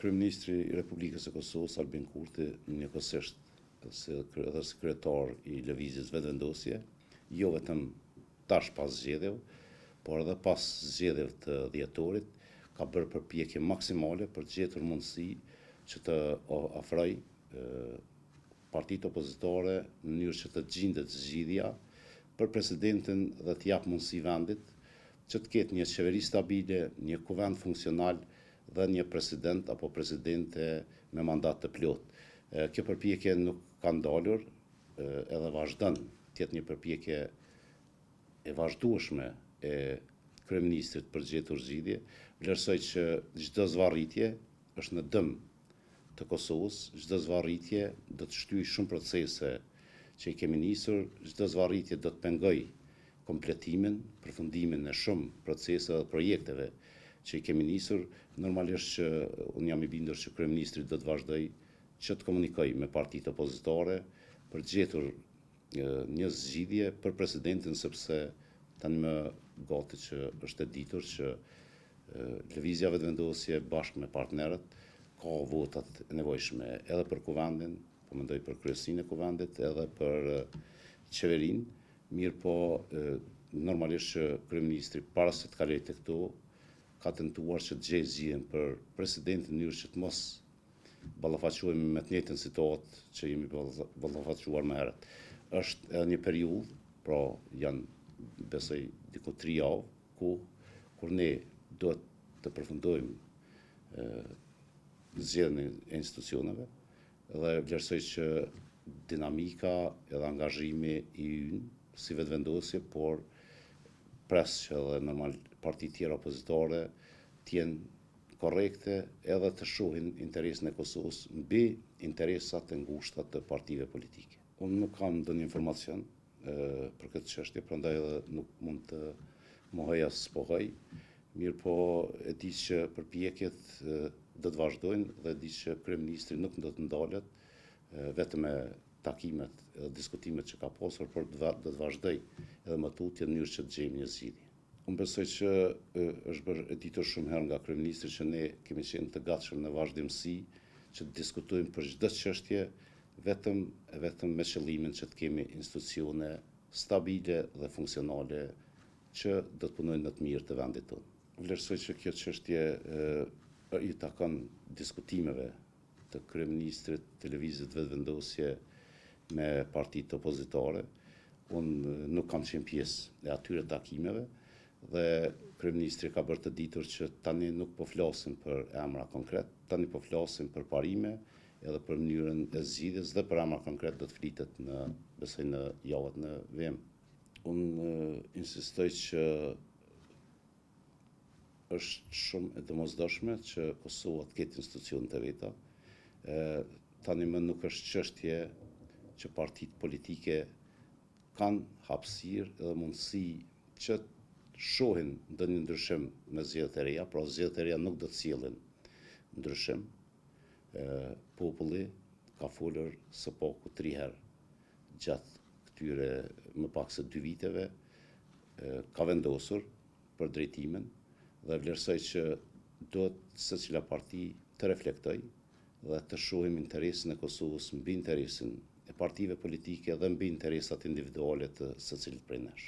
Kryeministri i Republikës së Kosovës, Albin Kurti, njëkohësisht edhe sekretar i lëvizjes vetëvendosje, jo vetëm tash pas zgjedhjeve, por edhe pas zgjedhjeve të dhjetorit, ka bërë përpjekje maksimale për të gjetur mundësi që të ofroj partitë opozitare në mënyrë që të gjendet zgjidhja për presidentin dhe të jap mundësi vendit që të ketë një qeveri stabile, një kuvend funksional dhe një president apo presidente me mandat të plotë. Kjo përpjekje nuk ka ndalur, edhe vazhdon të jetë një përpjekje e vazhdueshme e kryeministrit për të gjetur zgjidhje. Vlerësoj që çdo zvarritje është në dëm të Kosovës, çdo zvarritje do të shtyjë shumë procese që i kemi nisur, çdo zvarritje do të pengoj kompletimin, përfundimin e shumë proceseve dhe projekteve që i kemi nisur. Normalisht që unë jam i bindur që kryeministri do të vazhdoj që të komunikoj me partitë opozitare për të gjetur një zgjidhje për presidentin, sepse tani më gati që është e ditur që lëvizja vetëvendosje bashkë me partnerët ka votat e nevojshme edhe për kuvendin, po mendoj për kryesinë e kuvendit, edhe për qeverinë. Mirë po, normalisht që kryeministri para se të kalojë tek këto, ka tentuar që të gjejë zgjidhjen për presidentin në mënyrë që të mos ballafaqohemi me të njëjtën situatë që jemi ballafaquar më herët. Është edhe një periudhë, pra janë besoj diku 3 javë, kur ne duhet të përfundojmë zgjedhjen e institucioneve dhe vlerësoj që dinamika edhe angazhimi i ynë si vetëvendosje, por pres që edhe normal partitë tjera opozitare të jenë korrekte edhe të shohin interesin e Kosovës mbi interesat e ngushta të partive politike. Unë nuk kam ndonjë informacion për këtë çështje, prandaj edhe nuk mund të mohoj as pohoj. Mirë po e di që përpjekjet do të vazhdojnë dhe di që kryeministri nuk do të ndalet vetëm me takimet dhe diskutimet që ka pasur, por do të vazhdoj edhe më tutje në mënyrë që të gjejmë një zgjidhje. Unë besoj që është bërë e ditur shumë herë nga kryeministri që ne kemi qenë të gatshëm në vazhdimsi që të diskutojmë për çdo çështje vetëm me qëllimin që të kemi institucione stabile dhe funksionale që do të punojnë në të mirë të vendit tonë. Vlerësoj që kjo çështje i takon diskutimeve të kryeministrit të lëvizjes vetëvendosje me partitë opozitare. Unë nuk kam qenë pjesë e atyre takimeve dhe kryeministri ka bërë të ditur që tani nuk po flasim për emra konkret, tani po flasim për parime edhe për mënyrën e zgjidhjes dhe për emra konkret do të flitet besoj në javët në vijim. Unë insistoj që është shumë e domosdoshme që Kosova të ketë institucionet e veta. Tani më nuk është çështje që partitë politike kanë hapësirë dhe mundësi që shohin ndonjë ndryshim me zgjedhjet e reja, pra zgjedhjet e reja nuk do të sjellin ndryshim. Populli ka folur së paku 3 herë gjatë këtyre më pak se 2 viteve, ka vendosur për drejtimin dhe vlerësoj që duhet secila parti të reflektoj dhe të shohim interesin e Kosovës mbi interesin e partive politike dhe mbi interesat individuale të secilit prej nesh.